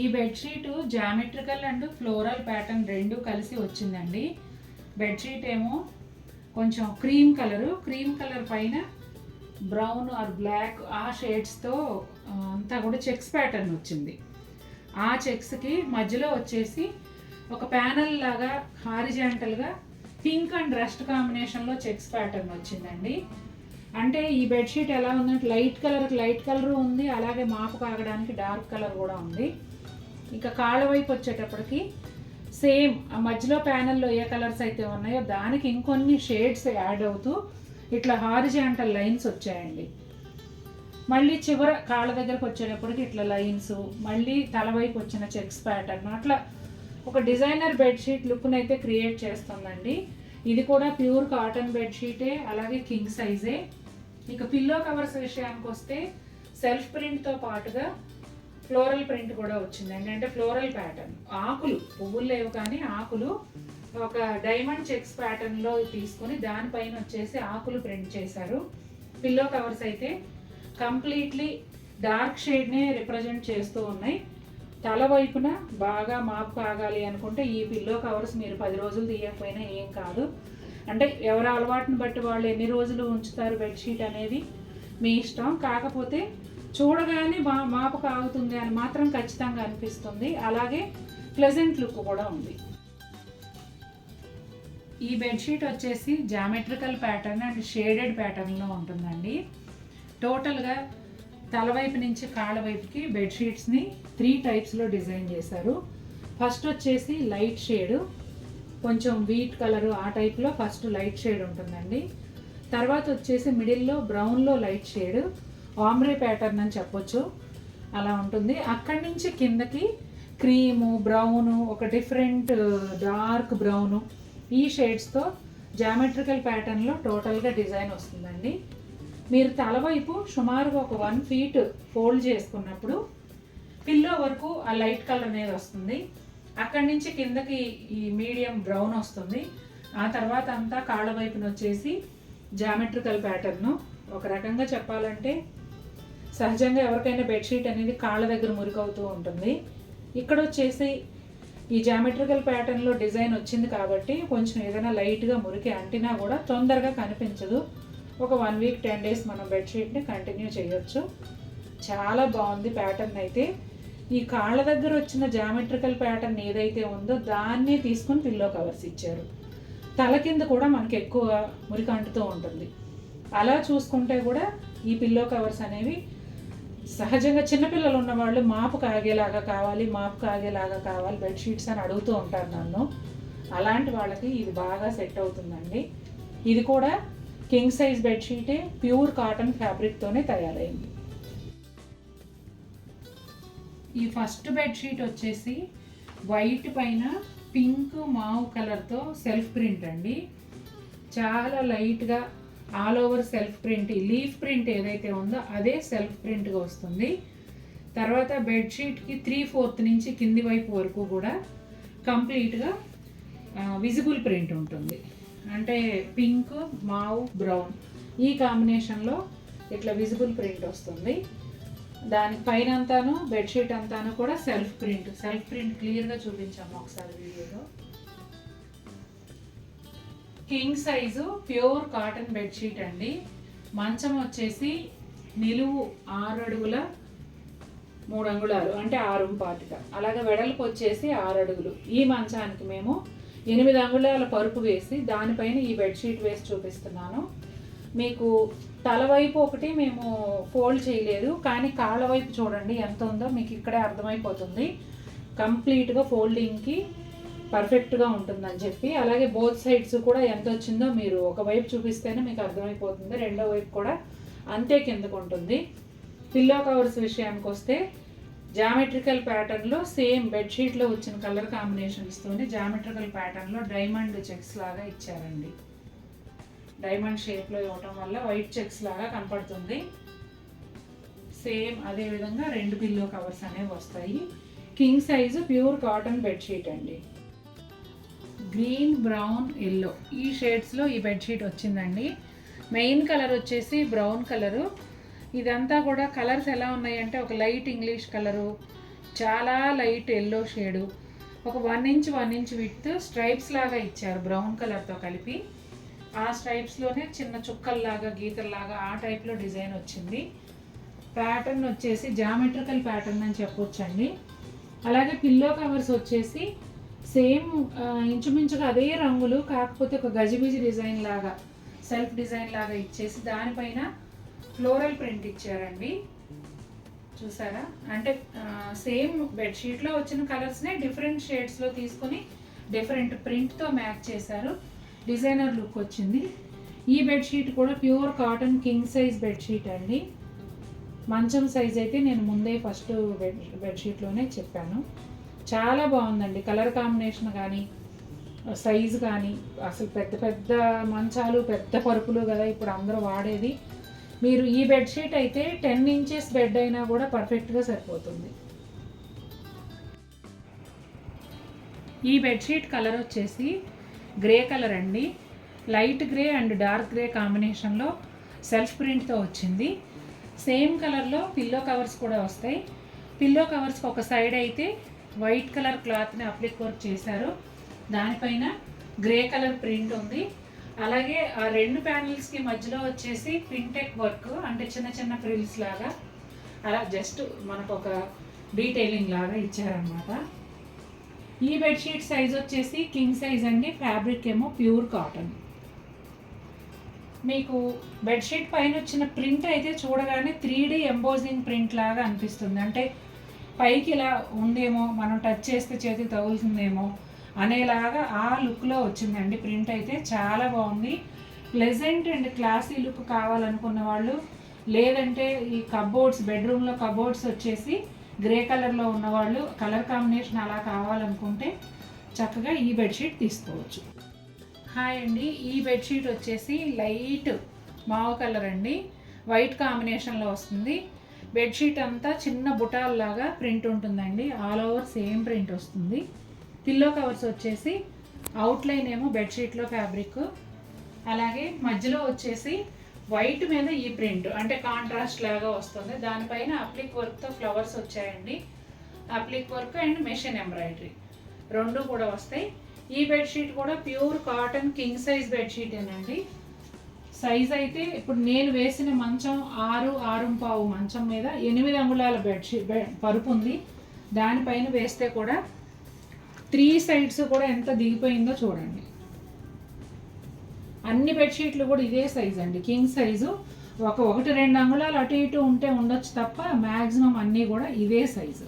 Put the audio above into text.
ఈ bedsheet geometrical and floral pattern రెండు కలిసి వచ్చిందండి. బెడ్షీట్ ఏమో కొంచెం క్రీమ్ కలర్ పైన బ్రౌన్ ఆర్ బ్లాక్ ఆ షేడ్స్తో అంతా కూడా చెక్స్ ప్యాటర్న్ వచ్చింది. ఆ చెక్స్కి మధ్యలో వచ్చేసి ఒక ప్యానల్ లాగా హారిజాంటల్గా పింక్ అండ్ రస్ట్ కాంబినేషన్లో చెక్స్ ప్యాటర్న్ వచ్చిందండి. అంటే ఈ బెడ్షీట్ ఎలా ఉందంటే లైట్ కలర్ ఉంది, అలాగే మాపు కాగడానికి డార్క్ కలర్ కూడా ఉంది. ఇక కాళ్ళ వైపు వచ్చేటప్పటికి సేమ్ ఆ మధ్యలో ప్యానల్లో ఏ కలర్స్ అయితే ఉన్నాయో దానికి ఇంకొన్ని షేడ్స్ యాడ్ అవుతూ ఇట్లా హారిజాంటల్ లైన్స్ వచ్చాయండి. మళ్ళీ చివర కాళ్ళ దగ్గరకు వచ్చేటప్పటికి ఇట్లా లైన్స్, మళ్ళీ తల వైపు వచ్చిన చెక్స్ ప్యాటర్న్, అట్లా ఒక డిజైనర్ బెడ్షీట్ లుక్ని అయితే క్రియేట్ చేస్తుందండి. ఇది కూడా ప్యూర్ కాటన్ బెడ్షీటే, అలాగే కింగ్ సైజే. ఇక పిల్లో కవర్స్ విషయానికి వస్తే సెల్ఫ్ ప్రింట్తో పాటుగా ఫ్లోరల్ ప్రింట్ కూడా వచ్చిందండి. అంటే ఫ్లోరల్ ప్యాటర్న్, ఆకులు, పువ్వులు లేవు కానీ ఆకులు ఒక డైమండ్ చెక్స్ ప్యాటర్న్లో తీసుకొని దానిపైన వచ్చేసి ఆకులు ప్రింట్ చేశారు. పిల్లో కవర్స్ అయితే కంప్లీట్లీ డార్క్ షేడ్నే రిప్రజెంట్ చేస్తూ ఉన్నాయి. తల వైపున బాగా మాపు కాగాలి అనుకుంటే ఈ పిల్లో కవర్స్ మీరు 10 రోజులు తీయకపోయినా ఏం కాదు. అంటే ఎవరి అలవాటుని బట్టి వాళ్ళు ఎన్ని రోజులు ఉంచుతారు బెడ్షీట్ అనేది మీ ఇష్టం. కాకపోతే చూడగానే మాపు కాగుతుంది అని మాత్రం ఖచ్చితంగా అనిపిస్తుంది. అలాగే ప్లెజెంట్ లుక్ కూడా ఉంది. ఈ బెడ్షీట్ వచ్చేసి జామెట్రికల్ ప్యాటర్న్ అండ్ షేడెడ్ ప్యాటర్న్లో ఉంటుందండి. టోటల్గా తలవైపు నుంచి కాళ్ళ వైపుకి బెడ్షీట్స్ని 3 టైప్స్లో డిజైన్ చేశారు. ఫస్ట్ వచ్చేసి లైట్ షేడు, కొంచెం వీట్ కలరు ఆ టైప్లో ఫస్ట్ లైట్ షేడ్ ఉంటుందండి. తర్వాత వచ్చేసి మిడిల్లో బ్రౌన్లో లైట్ షేడ్, ఆమ్రే ప్యాటర్న్ అని చెప్పొచ్చు, అలా ఉంటుంది. అక్కడి నుంచి కిందకి క్రీము, బ్రౌను, ఒక డిఫరెంట్ డార్క్ బ్రౌను, ఈ షేడ్స్తో జామెట్రికల్ ప్యాటర్న్లో టోటల్గా డిజైన్ వస్తుందండి. మీరు తలవైపు సుమారుగా ఒక 1 ఫీట్ ఫోల్డ్ చేసుకున్నప్పుడు పిల్లో వరకు ఆ లైట్ కలర్ అనేది వస్తుంది. అక్కడి నుంచి కిందకి ఈ మీడియం బ్రౌన్ వస్తుంది. ఆ తర్వాత అంతా కాళ్ళ వైపున వచ్చేసి జామెట్రికల్ ప్యాటర్ను. ఒక రకంగా చెప్పాలంటే సహజంగా ఎవరికైనా బెడ్షీట్ అనేది కాళ్ళ దగ్గర మురికవుతూ ఉంటుంది. ఇక్కడ వచ్చేసి ఈ జామెట్రికల్ ప్యాటర్న్లో డిజైన్ వచ్చింది కాబట్టి కొంచెం ఏదైనా లైట్గా మురికి అంటినా కూడా తొందరగా కనిపించదు. ఒక 1 వీక్ 10 డేస్ మనం బెడ్షీట్ని కంటిన్యూ చేయొచ్చు. చాలా బాగుంది ప్యాటర్న్ అయితే. ఈ కాళ్ళ దగ్గర వచ్చిన జామెట్రికల్ ప్యాటర్న్ ఏదైతే ఉందో దాన్నే తీసుకొని పిల్లో కవర్స్ ఇచ్చారు. తల కింద కూడా మనకి ఎక్కువ మురికి అంటుతూ ఉంటుంది. అలా చూసుకుంటే కూడా ఈ పిల్లో కవర్స్ అనేవి సహజంగా చిన్నపిల్లలు ఉన్నవాళ్ళు మాపు కాగేలాగా కావాలి బెడ్షీట్స్ అని అడుగుతూ ఉంటారు నన్ను. అలాంటి వాళ్ళకి ఇది బాగా సెట్ అవుతుందండి. ఇది కూడా కింగ్ సైజ్ బెడ్షీటే, ప్యూర్ కాటన్ ఫ్యాబ్రిక్తోనే తయారైంది. ఈ ఫస్ట్ బెడ్షీట్ వచ్చేసి వైట్ పైన పింక్ మావ్ కలర్తో సెల్ఫ్ ప్రింట్ అండి. చాలా లైట్గా all over self print, leaf print ఏదైతే ఉందో అదే సెల్ఫ్ ప్రింట్గా వస్తుంది. తర్వాత బెడ్షీట్కి 3/4 నుంచి కింది వైపు వరకు కూడా కంప్లీట్గా విజిబుల్ ప్రింట్ ఉంటుంది. అంటే పింక్, మావ్, బ్రౌన్ ఈ కాంబినేషన్లో ఇట్లా విజిబుల్ ప్రింట్ వస్తుంది. దాని పైన అంతాను బెడ్షీట్ అంతాను కూడా సెల్ఫ్ ప్రింట్ క్లియర్గా చూపించాము ఒకసారి వీడియోలో. King size pure cotton bedsheet అండి. మంచం వచ్చేసి నిలువు 6 అడుగుల 3 అంగుళాలు, అంటే 6.25. అలాగే వెడల్పు వచ్చేసి 6 అడుగులు. ఈ మంచానికి మేము 8 అంగుళాల పరుపు వేసి దానిపైన ఈ బెడ్షీట్ వేసి చూపిస్తున్నాను. మీకు తల వైపు ఒకటి మేము ఫోల్డ్ చేయలేదు, కానీ కాళ్ళ వైపు చూడండి ఎంత ఉందో మీకు ఇక్కడే అర్థమైపోతుంది. కంప్లీట్గా ఫోల్డింగ్కి పర్ఫెక్ట్గా ఉంటుందని చెప్పి. అలాగే బోత్ సైడ్స్ కూడా ఎంత వచ్చిందో మీరు ఒకవైపు చూపిస్తేనే మీకు అర్థమైపోతుంది. రెండో వైపు కూడా అంతే కిందకు ఉంటుంది. పిల్లో కవర్స్ విషయానికి వస్తే జామెట్రికల్ ప్యాటర్న్లో సేమ్ బెడ్షీట్లో వచ్చిన కలర్ కాంబినేషన్స్తోనే జామెట్రికల్ ప్యాటర్న్లో డైమండ్ చెక్స్ లాగా ఇచ్చారండి. డైమండ్ షేప్లో ఇవ్వటం వల్ల వైట్ చెక్స్ లాగా కనపడుతుంది. సేమ్ అదే విధంగా 2 పిల్లో కవర్స్ అనేవి వస్తాయి. King size pure cotton bedsheet అండి. గ్రీన్, బ్రౌన్, ఎల్లో ఈ షేడ్స్లో ఈ బెడ్షీట్ వచ్చిందండి. మెయిన్ కలర్ వచ్చేసి బ్రౌన్ కలరు. ఇదంతా కూడా కలర్స్ ఎలా ఉన్నాయంటే ఒక లైట్ ఇంగ్లీష్ కలరు, చాలా లైట్ ఎల్లో షేడు, ఒక 1 ఇంచ్ 1 ఇంచ్ విత్ స్ట్రైప్స్ లాగా ఇచ్చారు బ్రౌన్ కలర్తో కలిపి. ఆ స్ట్రైప్స్లోనే చిన్న చుక్కల్లాగా గీతల్లాగా ఆ టైప్లో డిజైన్ వచ్చింది. ప్యాటర్న్ వచ్చేసి జామెట్రికల్ ప్యాటర్న్ అని చెప్పొచ్చండి. అలాగే పిల్లో కవర్స్ వచ్చేసి సేమ్ ఇంచుమించుగా అదే రంగులు, కాకపోతే ఒక గజిబిజి డిజైన్ లాగా సెల్ఫ్ డిజైన్ లాగా ఇచ్చేసి దానిపైన ఫ్లోరల్ ప్రింట్ ఇచ్చారండి. చూసారా, అంటే సేమ్ బెడ్షీట్లో వచ్చిన కలర్స్నే డిఫరెంట్ షేడ్స్లో తీసుకొని డిఫరెంట్ ప్రింట్తో మ్యాచ్ చేశారు. డిజైనర్ లుక్ వచ్చింది. ఈ బెడ్షీట్ కూడా pure cotton king size bedsheet అండి. మంచం సైజ్ అయితే నేను ముందే ఫస్ట్ బెడ్షీట్లోనే చెప్పాను. చాలా బాగుందండి. కలర్ కాంబినేషన్ కానీ సైజు కానీ, అసలు పెద్ద పెద్ద మంచాలు పెద్ద పరుపులు కదా ఇప్పుడు అందరూ వాడేది. మీరు ఈ బెడ్షీట్ అయితే 10 ఇంచెస్ బెడ్ అయినా కూడా పర్ఫెక్ట్గా సరిపోతుంది. ఈ బెడ్షీట్ కలర్ వచ్చేసి గ్రే కలర్ అండి. Light grey and dark grey కాంబినేషన్లో సెల్ఫ్ ప్రింట్తో వచ్చింది. సేమ్ కలర్లో పిల్లో కవర్స్ కూడా వస్తాయి. పిల్లో కవర్స్కి ఒక సైడ్ అయితే వైట్ కలర్ క్లాత్ని అప్లిక్ వర్క్ చేశారు, దానిపైన గ్రే కలర్ ప్రింట్ ఉంది. అలాగే ఆ 2 ప్యానల్స్కి మధ్యలో వచ్చేసి పింటెక్ వర్క్, అంటే చిన్న చిన్న ఫ్రిల్స్ లాగా అలా జస్ట్ మనకు ఒక డీటెయిలింగ్ లాగా ఇచ్చారనమాట. ఈ బెడ్షీట్ సైజ్ వచ్చేసి కింగ్ సైజ్ అండి. ఫ్యాబ్రిక్ ఏమో ప్యూర్ కాటన్. మీకు బెడ్షీట్ పైన వచ్చిన ప్రింట్ అయితే చూడగానే 3D ఎంబోజింగ్ ప్రింట్ లాగా అనిపిస్తుంది. అంటే పైకి ఇలా ఉందేమో, మనం టచ్ చేస్తే చేతికి తగులుతుందేమో అనేలాగా ఆ లుక్లో వచ్చిందండి. ప్రింట్ అయితే చాలా బాగుంది. ప్లెజెంట్ అండ్ క్లాసీ లుక్ కావాలనుకున్న వాళ్ళు, లేదంటే ఈ కబోర్డ్స్, బెడ్రూమ్లో కబోర్డ్స్ వచ్చేసి గ్రే కలర్లో ఉన్నవాళ్ళు, కలర్ కాంబినేషన్ అలా కావాలనుకుంటే చక్కగా ఈ బెడ్షీట్ తీసుకోవచ్చు. హాయ్ అండి, ఈ బెడ్షీట్ వచ్చేసి లైట్ మావ కలర్ అండి, వైట్ కాంబినేషన్లో వస్తుంది. బెడ్షీట్ అంతా చిన్న బుటాల్లాగా ప్రింట్ ఉంటుందండి. ఆల్ ఓవర్ సేమ్ ప్రింట్ వస్తుంది. పిల్లో కవర్స్ వచ్చేసి అవుట్లైన్ ఏమో బెడ్షీట్లో ఫ్యాబ్రిక్, అలాగే మధ్యలో వచ్చేసి వైట్ మీద ఈ ప్రింట్ అంటే కాంట్రాస్ట్ లాగా వస్తుంది. దానిపైన అప్లిక్ వర్క్తో ఫ్లవర్స్ వచ్చాయండి. Applique work and machine embroidery 2 కూడా వస్తాయి. ఈ బెడ్షీట్ కూడా ప్యూర్ కాటన్ కింగ్ సైజ్ బెడ్షీటేనండి. సైజ్ అయితే ఇప్పుడు నేను వేసిన మంచం 6.5 మంచం మీద 8 అంగుళాల బెడ్షీట్ పరుపు ఉంది. దానిపైన వేస్తే కూడా 3 సైడ్స్ కూడా ఎంత దిగిపోయిందో చూడండి. అన్ని బెడ్షీట్లు కూడా ఇదే సైజ్ అండి, కింగ్ సైజు. 1-2 అంగుళాలు అటు ఇటు ఉంటే ఉండొచ్చు తప్ప మ్యాక్సిమం అన్నీ కూడా ఇదే సైజు.